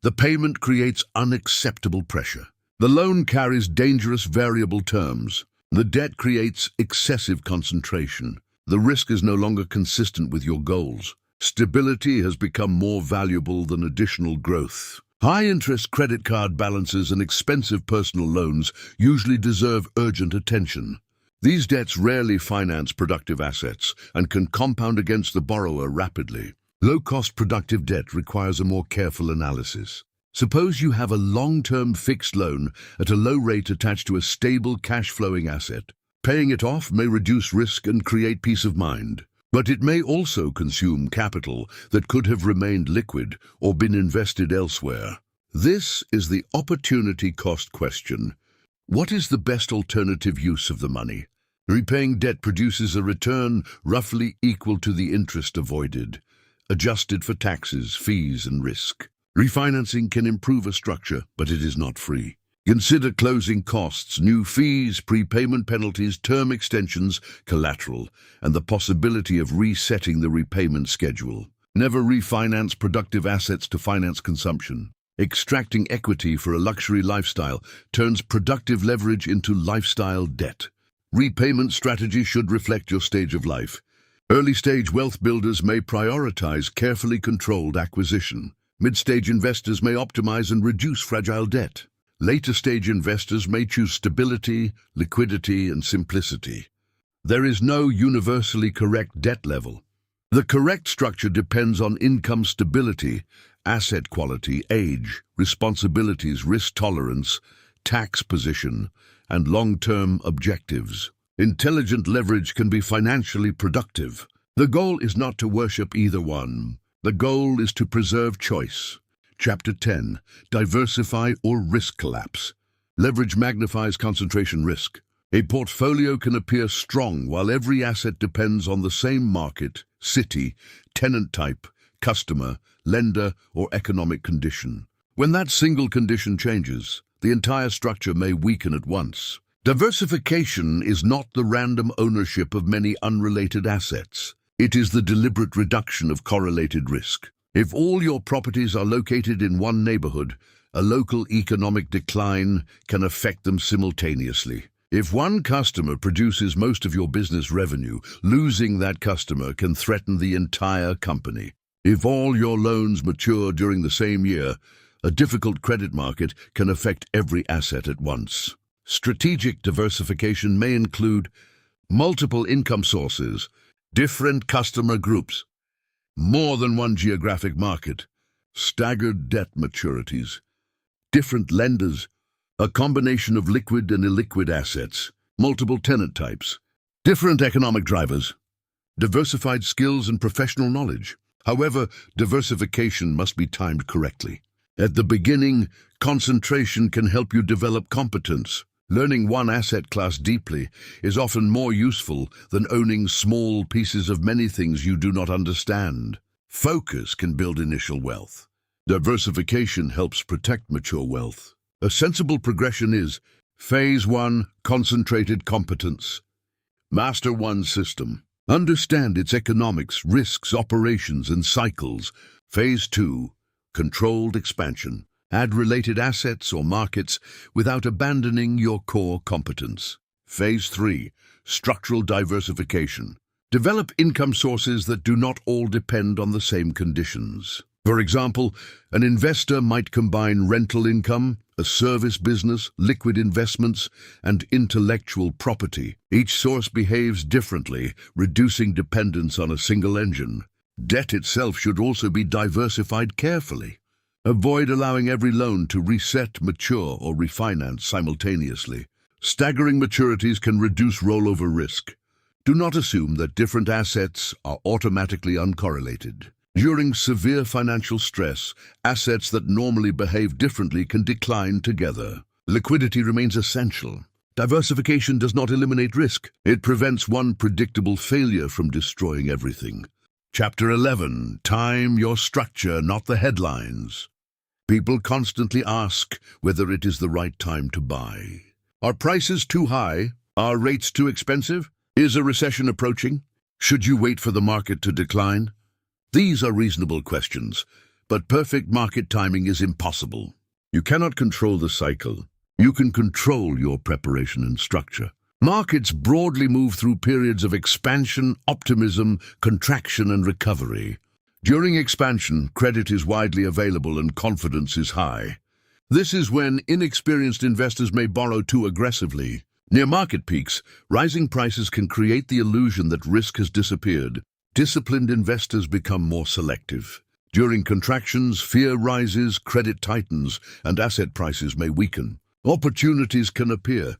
The payment creates unacceptable pressure. The loan carries dangerous variable terms. The debt creates excessive concentration. The risk is no longer consistent with your goals. Stability has become more valuable than additional growth. High-interest credit card balances and expensive personal loans usually deserve urgent attention. These debts rarely finance productive assets and can compound against the borrower rapidly. Low-cost productive debt requires a more careful analysis. Suppose you have a long-term fixed loan at a low rate attached to a stable cash-flowing asset. Paying it off may reduce risk and create peace of mind. But it may also consume capital that could have remained liquid or been invested elsewhere. This is the opportunity cost question. What is the best alternative use of the money? Repaying debt produces a return roughly equal to the interest avoided, adjusted for taxes, fees, and risk. Refinancing can improve a structure, but it is not free. Consider closing costs, new fees, prepayment penalties, term extensions, collateral, and the possibility of resetting the repayment schedule. Never refinance productive assets to finance consumption. Extracting equity for a luxury lifestyle turns productive leverage into lifestyle debt. Repayment strategy should reflect your stage of life. Early-stage wealth builders may prioritize carefully controlled acquisition. Mid-stage investors may optimize and reduce fragile debt. Later-stage investors may choose stability, liquidity, and simplicity. There is no universally correct debt level. The correct structure depends on income stability, asset quality, age, responsibilities, risk tolerance, tax position, and long-term objectives. Intelligent leverage can be financially productive. The goal is not to worship either one. The goal is to preserve choice. Chapter 10. Diversify or risk collapse. Leverage magnifies concentration risk. A portfolio can appear strong while every asset depends on the same market, city, tenant type, customer, lender, or economic condition. When that single condition changes, the entire structure may weaken at once. Diversification is not the random ownership of many unrelated assets. It is the deliberate reduction of correlated risk. If all your properties are located in one neighborhood, a local economic decline can affect them simultaneously. If one customer produces most of your business revenue, losing that customer can threaten the entire company. If all your loans mature during the same year, a difficult credit market can affect every asset at once. Strategic diversification may include multiple income sources, different customer groups, more than one geographic market, staggered debt maturities, different lenders, a combination of liquid and illiquid assets, multiple tenant types, different economic drivers, diversified skills and professional knowledge. However, diversification must be timed correctly. At the beginning, concentration can help you develop competence. Learning one asset class deeply is often more useful than owning small pieces of many things you do not understand. Focus can build initial wealth. Diversification helps protect mature wealth. A sensible progression is Phase 1, concentrated competence. Master one system. Understand its economics, risks, operations, and cycles. Phase 2, controlled expansion. Add related assets or markets without abandoning your core competence. Phase 3, structural diversification. Develop income sources that do not all depend on the same conditions. For example, an investor might combine rental income, a service business, liquid investments, and intellectual property. Each source behaves differently, reducing dependence on a single engine. Debt itself should also be diversified carefully. Avoid allowing every loan to reset, mature, or refinance simultaneously. Staggering maturities can reduce rollover risk. Do not assume that different assets are automatically uncorrelated. During severe financial stress, assets that normally behave differently can decline together. Liquidity remains essential. Diversification does not eliminate risk. It prevents one predictable failure from destroying everything. Chapter 11. Time your structure, not the headlines. People constantly ask whether it is the right time to buy. Are prices too high? Are rates too expensive? Is a recession approaching? Should you wait for the market to decline? These are reasonable questions, but perfect market timing is impossible. You cannot control the cycle. You can control your preparation and structure. Markets broadly move through periods of expansion, optimism, contraction, and recovery. During expansion, credit is widely available and confidence is high. This is when inexperienced investors may borrow too aggressively. Near market peaks, rising prices can create the illusion that risk has disappeared. Disciplined investors become more selective. During contractions, fear rises, credit tightens, and asset prices may weaken. Opportunities can appear,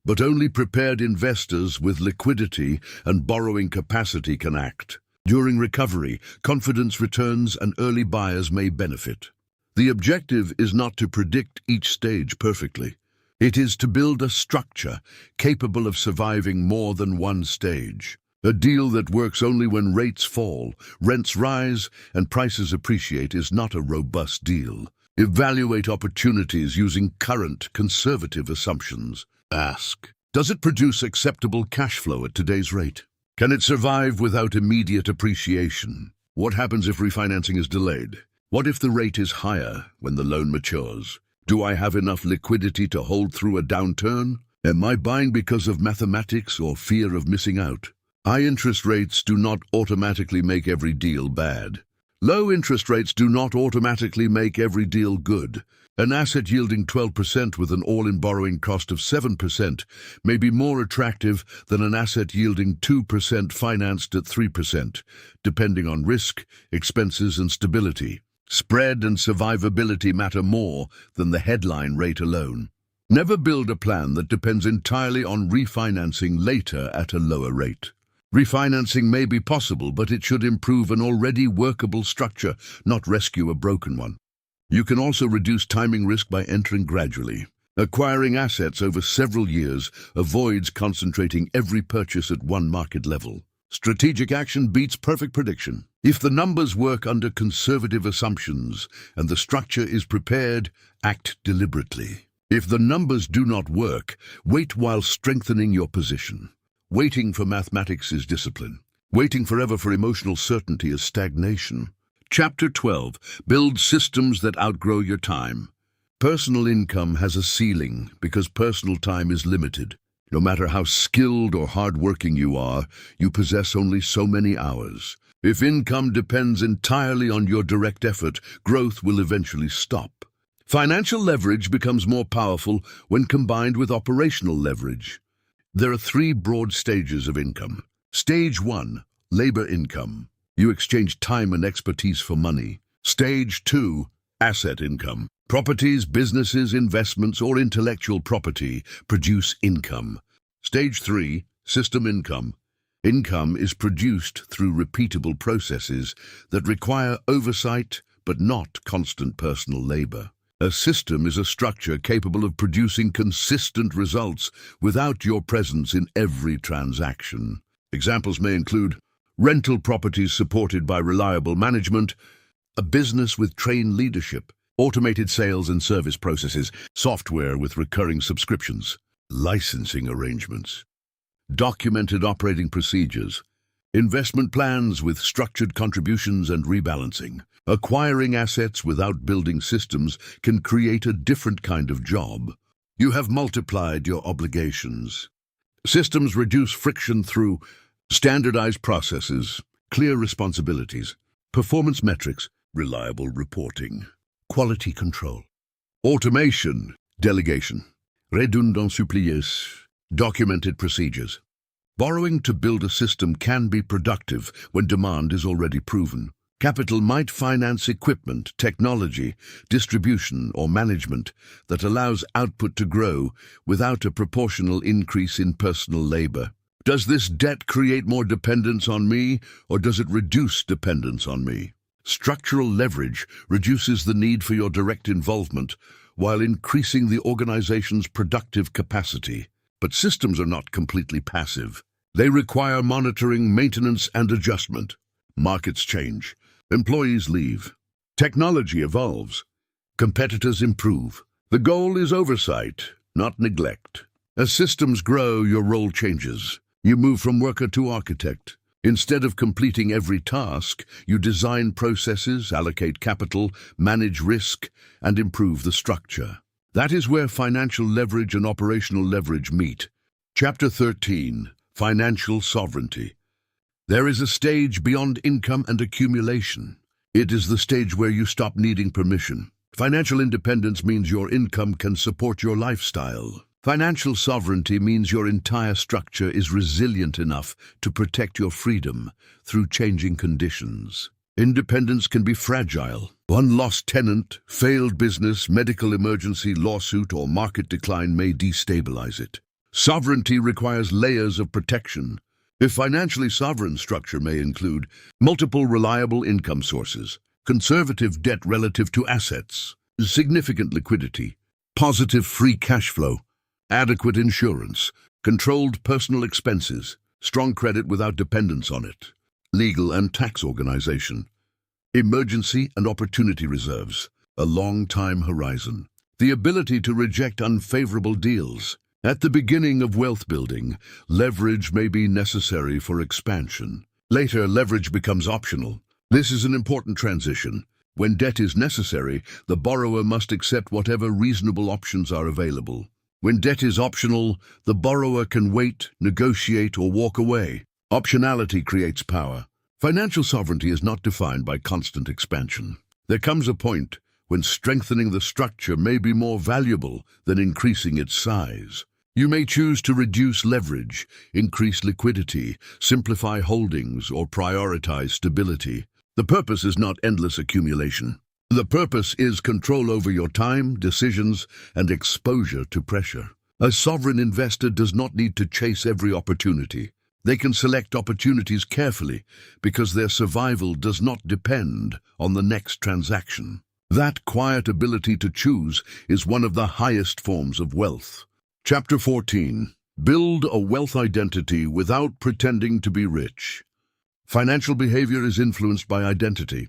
but only prepared investors with liquidity and borrowing capacity can act. During recovery, confidence returns and early buyers may benefit. The objective is not to predict each stage perfectly. It is to build a structure capable of surviving more than one stage. A deal that works only when rates fall, rents rise, and prices appreciate is not a robust deal. Evaluate opportunities using current conservative assumptions. Ask, does it produce acceptable cash flow at today's rate? Can it survive without immediate appreciation? What happens if refinancing is delayed? What if the rate is higher when the loan matures? Do I have enough liquidity to hold through a downturn? Am I buying because of mathematics or fear of missing out? High interest rates do not automatically make every deal bad. Low interest rates do not automatically make every deal good. An asset yielding 12% with an all-in borrowing cost of 7% may be more attractive than an asset yielding 2% financed at 3%, depending on risk, expenses, and stability. Spread and survivability matter more than the headline rate alone. Never build a plan that depends entirely on refinancing later at a lower rate. Refinancing may be possible, but it should improve an already workable structure, not rescue a broken one. You can also reduce timing risk by entering gradually. Acquiring assets over several years avoids concentrating every purchase at one market level. Strategic action beats perfect prediction. If the numbers work under conservative assumptions and the structure is prepared, act deliberately. If the numbers do not work, wait while strengthening your position. Waiting for mathematics is discipline. Waiting forever for emotional certainty is stagnation. Chapter 12. Build systems that outgrow your time. Personal income has a ceiling because personal time is limited. No matter how skilled or hardworking you are, you possess only so many hours. If income depends entirely on your direct effort, growth will eventually stop. Financial leverage becomes more powerful when combined with operational leverage. There are three broad stages of income. Stage 1, labor income. You exchange time and expertise for money. Stage 2, asset income. Properties, businesses, investments, or intellectual property produce income. Stage 3, system income. Income is produced through repeatable processes that require oversight but not constant personal labor. A system is a structure capable of producing consistent results without your presence in every transaction. Examples may include rental properties supported by reliable management, a business with trained leadership, automated sales and service processes, software with recurring subscriptions, licensing arrangements, documented operating procedures, investment plans with structured contributions and rebalancing. Acquiring assets without building systems can create a different kind of job. You have multiplied your obligations. Systems reduce friction through standardized processes, clear responsibilities, performance metrics, reliable reporting, quality control, automation, delegation, redundant supplies, documented procedures. Borrowing to build a system can be productive when demand is already proven. Capital might finance equipment, technology, distribution, or management that allows output to grow without a proportional increase in personal labor. Does this debt create more dependence on me, or does it reduce dependence on me? Structural leverage reduces the need for your direct involvement while increasing the organization's productive capacity. But systems are not completely passive. They require monitoring, maintenance, and adjustment. Markets change. Employees leave. Technology evolves. Competitors improve. The goal is oversight, not neglect. As systems grow, your role changes. You move from worker to architect. Instead of completing every task, you design processes, allocate capital, manage risk, and improve the structure. That is where financial leverage and operational leverage meet. Chapter 13. Financial Sovereignty. There is a stage beyond income and accumulation. It is the stage where you stop needing permission. Financial independence means your income can support your lifestyle. Financial sovereignty means your entire structure is resilient enough to protect your freedom through changing conditions. Independence can be fragile. One lost tenant, failed business, medical emergency, lawsuit, or market decline may destabilize it. Sovereignty requires layers of protection. A financially sovereign structure may include multiple reliable income sources, conservative debt relative to assets, significant liquidity, positive free cash flow, adequate insurance, controlled personal expenses, strong credit without dependence on it, legal and tax organization, emergency and opportunity reserves, a long time horizon, the ability to reject unfavorable deals. At the beginning of wealth building, leverage may be necessary for expansion. Later, leverage becomes optional. This is an important transition. When debt is necessary, the borrower must accept whatever reasonable options are available. When debt is optional, the borrower can wait, negotiate, or walk away. Optionality creates power. Financial sovereignty is not defined by constant expansion. There comes a point when strengthening the structure may be more valuable than increasing its size. You may choose to reduce leverage, increase liquidity, simplify holdings, or prioritize stability. The purpose is not endless accumulation. The purpose is control over your time, decisions, and exposure to pressure. A sovereign investor does not need to chase every opportunity. They can select opportunities carefully because their survival does not depend on the next transaction. That quiet ability to choose is one of the highest forms of wealth. Chapter 14. Build a wealth identity without pretending to be rich. Financial behavior is influenced by identity.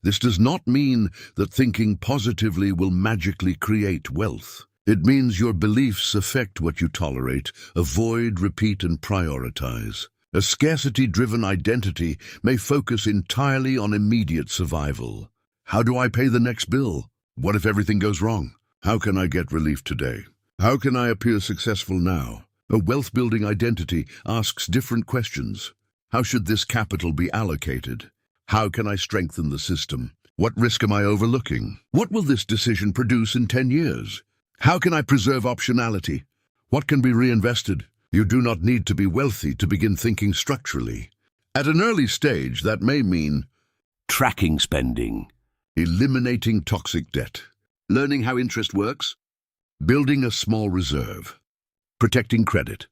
This does not mean that thinking positively will magically create wealth. It means your beliefs affect what you tolerate, avoid, repeat, and prioritize. A scarcity-driven identity may focus entirely on immediate survival. How do I pay the next bill? What if everything goes wrong? How can I get relief today? How can I appear successful now? A wealth-building identity asks different questions. How should this capital be allocated? How can I strengthen the system? What risk am I overlooking? What will this decision produce in 10 years? How can I preserve optionality? What can be reinvested? You do not need to be wealthy to begin thinking structurally. At an early stage, that may mean tracking spending, eliminating toxic debt, learning how interest works, building a small reserve, protecting credit,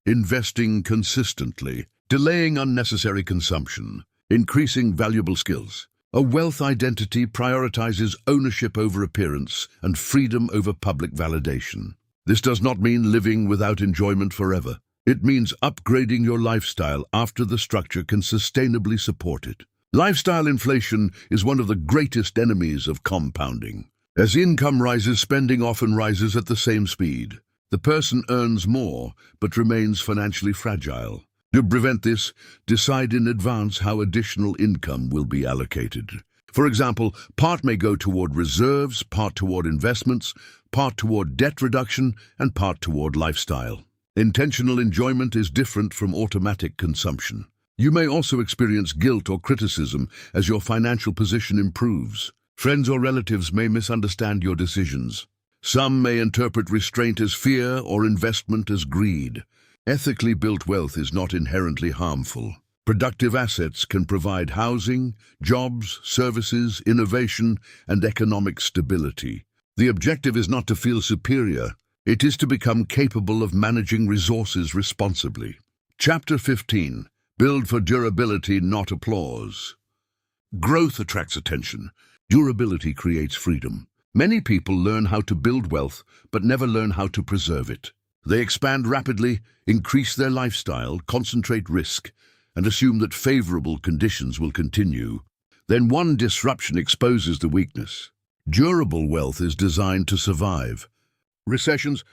investing consistently, delaying unnecessary consumption, increasing valuable skills. A wealth identity prioritizes ownership over appearance and freedom over public validation. This does not mean living without enjoyment forever. It means upgrading your lifestyle after the structure can sustainably support it. Lifestyle inflation is one of the greatest enemies of compounding. As income rises, spending often rises at the same speed. The person earns more, but remains financially fragile. To prevent this, decide in advance how additional income will be allocated. For example, part may go toward reserves, part toward investments, part toward debt reduction, and part toward lifestyle. Intentional enjoyment is different from automatic consumption. You may also experience guilt or criticism as your financial position improves. Friends or relatives may misunderstand your decisions. Some may interpret restraint as fear or investment as greed. Ethically built wealth is not inherently harmful. Productive assets can provide housing, jobs, services, innovation, and economic stability. The objective is not to feel superior. It is to become capable of managing resources responsibly. Chapter 15. Build for durability, not applause. Growth attracts attention. Durability creates freedom. Many people learn how to build wealth, but never learn how to preserve it. They expand rapidly, increase their lifestyle, concentrate risk, and assume that favorable conditions will continue. Then one disruption exposes the weakness. Durable wealth is designed to survive. Recessions,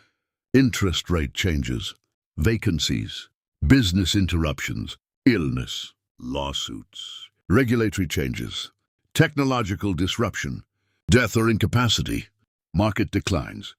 interest rate changes, vacancies, business interruptions, illness, lawsuits, regulatory changes, technological disruption, death or incapacity, market declines.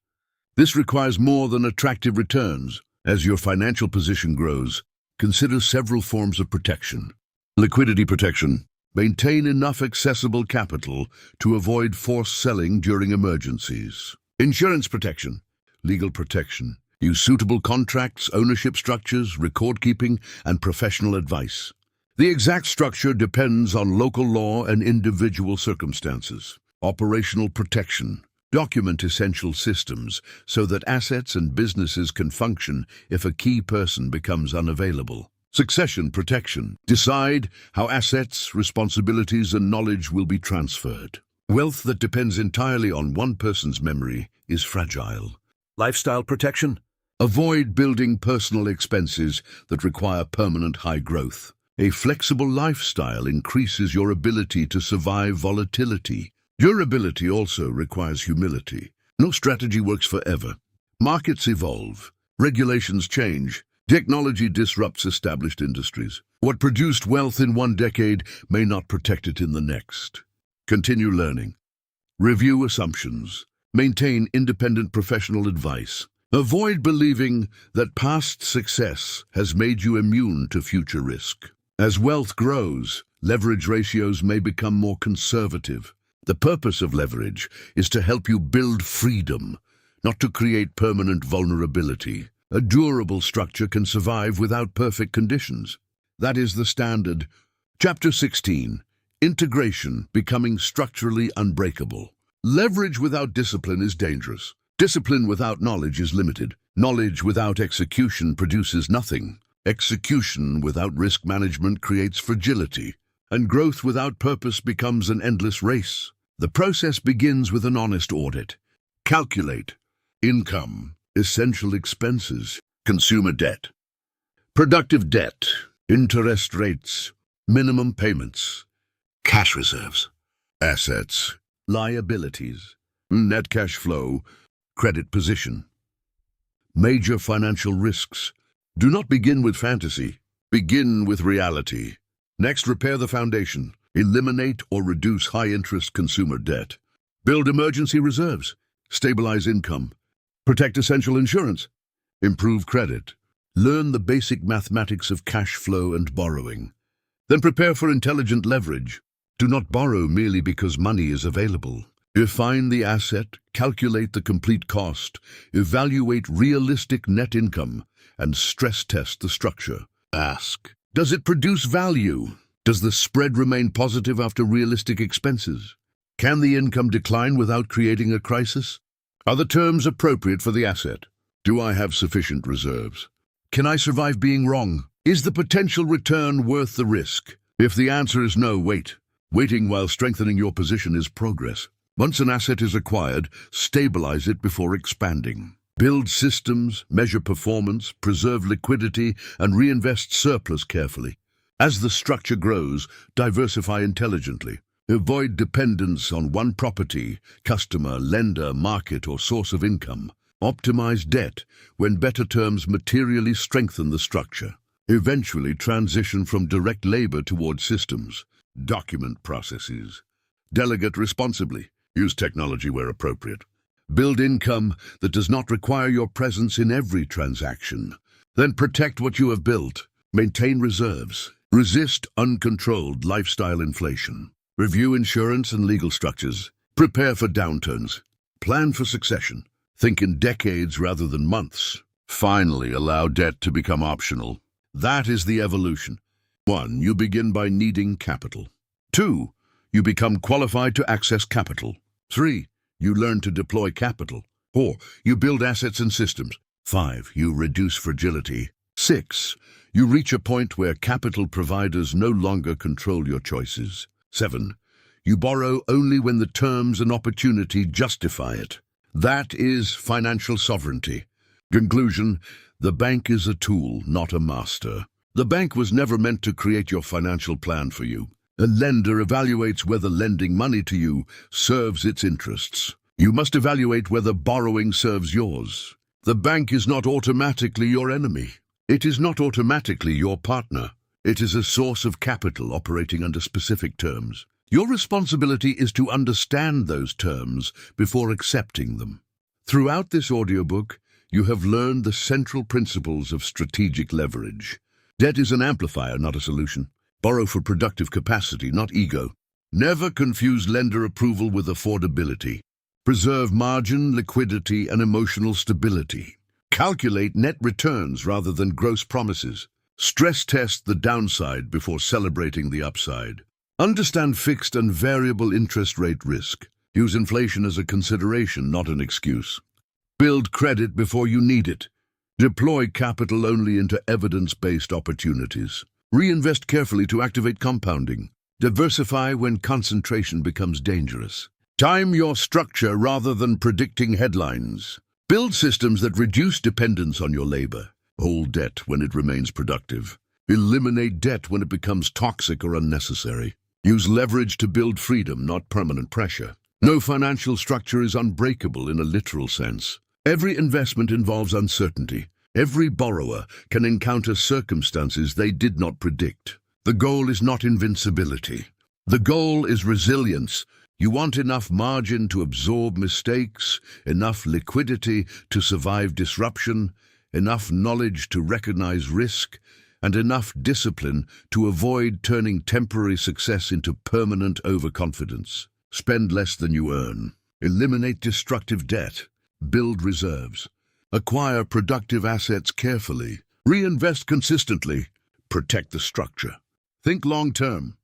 This requires more than attractive returns. As your financial position grows, consider several forms of protection. Liquidity protection. Maintain enough accessible capital to avoid forced selling during emergencies. Insurance protection. Legal protection. Use suitable contracts, ownership structures, record keeping, and professional advice. The exact structure depends on local law and individual circumstances. Operational protection. Document essential systems so that assets and businesses can function if a key person becomes unavailable. Succession protection. Decide how assets, responsibilities, and knowledge will be transferred. Wealth that depends entirely on one person's memory is fragile. Lifestyle protection? Avoid building personal expenses that require permanent high growth. A flexible lifestyle increases your ability to survive volatility. Durability also requires humility. No strategy works forever. Markets evolve. Regulations change. Technology disrupts established industries. What produced wealth in one decade may not protect it in the next. Continue learning. Review assumptions. Maintain independent professional advice. Avoid believing that past success has made you immune to future risk. As wealth grows, leverage ratios may become more conservative. The purpose of leverage is to help you build freedom, not to create permanent vulnerability. A durable structure can survive without perfect conditions. That is the standard. Chapter 16. Integration, becoming structurally unbreakable. Leverage without discipline is dangerous. Discipline without knowledge is limited. Knowledge without execution produces nothing. Execution without risk management creates fragility. And growth without purpose becomes an endless race. The process begins with an honest audit. Calculate income, essential expenses, consumer debt, productive debt, interest rates, minimum payments, cash reserves, assets, liabilities, net cash flow, credit position. Major financial risks. Do not begin with fantasy. Begin with reality. Next, repair the foundation. Eliminate or reduce high-interest consumer debt. Build emergency reserves. Stabilize income. Protect essential insurance. Improve credit. Learn the basic mathematics of cash flow and borrowing. Then prepare for intelligent leverage. Do not borrow merely because money is available. Define the asset, calculate the complete cost, evaluate realistic net income, and stress test the structure. Ask, does it produce value? Does the spread remain positive after realistic expenses? Can the income decline without creating a crisis? Are the terms appropriate for the asset? Do I have sufficient reserves? Can I survive being wrong? Is the potential return worth the risk? If the answer is no, wait. Waiting while strengthening your position is progress. Once an asset is acquired, stabilize it before expanding. Build systems, measure performance, preserve liquidity, and reinvest surplus carefully. As the structure grows, diversify intelligently. Avoid dependence on one property, customer, lender, market, or source of income. Optimize debt when better terms materially strengthen the structure. Eventually transition from direct labor toward systems. Document processes. Delegate responsibly. Use technology where appropriate. Build income that does not require your presence in every transaction. Then protect what you have built. Maintain reserves. Resist uncontrolled lifestyle inflation. Review insurance and legal structures. Prepare for downturns. Plan for succession. Think in decades rather than months. Finally, allow debt to become optional. That is the evolution. 1. You begin by needing capital. 2. You become qualified to access capital. 3. You learn to deploy capital. 4. You build assets and systems. 5. You reduce fragility. 6. You reach a point where capital providers no longer control your choices. 7. You borrow only when the terms and opportunity justify it. That is financial sovereignty. Conclusion: the bank is a tool, not a master. The bank was never meant to create your financial plan for you. A lender evaluates whether lending money to you serves its interests. You must evaluate whether borrowing serves yours. The bank is not automatically your enemy. It is not automatically your partner. It is a source of capital operating under specific terms. Your responsibility is to understand those terms before accepting them. Throughout this audiobook, you have learned the central principles of strategic leverage. Debt is an amplifier, not a solution. Borrow for productive capacity, not ego. Never confuse lender approval with affordability. Preserve margin, liquidity, and emotional stability. Calculate net returns rather than gross promises. Stress test the downside before celebrating the upside. Understand fixed and variable interest rate risk. Use inflation as a consideration, not an excuse. Build credit before you need it. Deploy capital only into evidence-based opportunities. Reinvest carefully to activate compounding. Diversify when concentration becomes dangerous. Time your structure rather than predicting headlines. Build systems that reduce dependence on your labor. Hold debt when it remains productive. Eliminate debt when it becomes toxic or unnecessary. Use leverage to build freedom, not permanent pressure. No financial structure is unbreakable in a literal sense. Every investment involves uncertainty. Every borrower can encounter circumstances they did not predict. The goal is not invincibility. The goal is resilience. You want enough margin to absorb mistakes, enough liquidity to survive disruption, enough knowledge to recognize risk, and enough discipline to avoid turning temporary success into permanent overconfidence. Spend less than you earn. Eliminate destructive debt. Build reserves. Acquire productive assets carefully. Reinvest consistently. Protect the structure. Think long-term.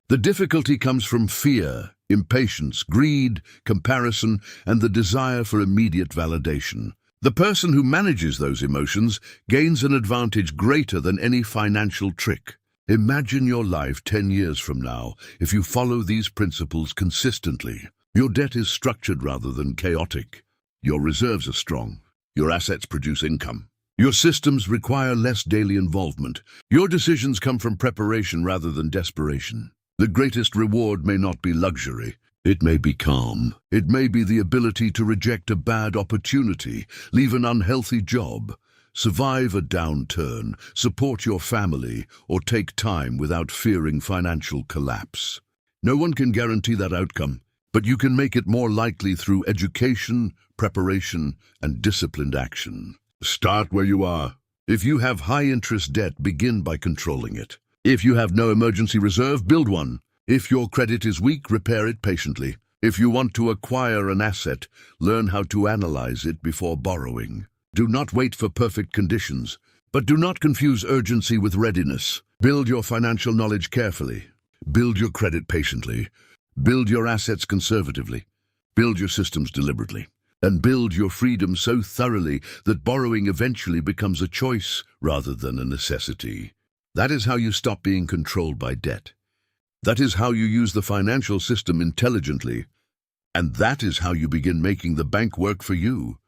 The difficulty comes from fear, impatience, greed, comparison, and the desire for immediate validation. The person who manages those emotions gains an advantage greater than any financial trick. Imagine your life 10 years from now if you follow these principles consistently. Your debt is structured rather than chaotic. Your reserves are strong. Your assets produce income. Your systems require less daily involvement. Your decisions come from preparation rather than desperation. The greatest reward may not be luxury. It may be calm. It may be the ability to reject a bad opportunity, leave an unhealthy job, survive a downturn, support your family, or take time without fearing financial collapse. No one can guarantee that outcome, but you can make it more likely through education, preparation, and disciplined action. Start where you are. If you have high-interest debt, begin by controlling it. If you have no emergency reserve, build one. If your credit is weak, repair it patiently. If you want to acquire an asset, learn how to analyze it before borrowing. Do not wait for perfect conditions, but do not confuse urgency with readiness. Build your financial knowledge carefully. Build your credit patiently. Build your assets conservatively. Build your systems deliberately. And build your freedom so thoroughly that borrowing eventually becomes a choice rather than a necessity. That is how you stop being controlled by debt. That is how you use the financial system intelligently. And that is how you begin making the bank work for you.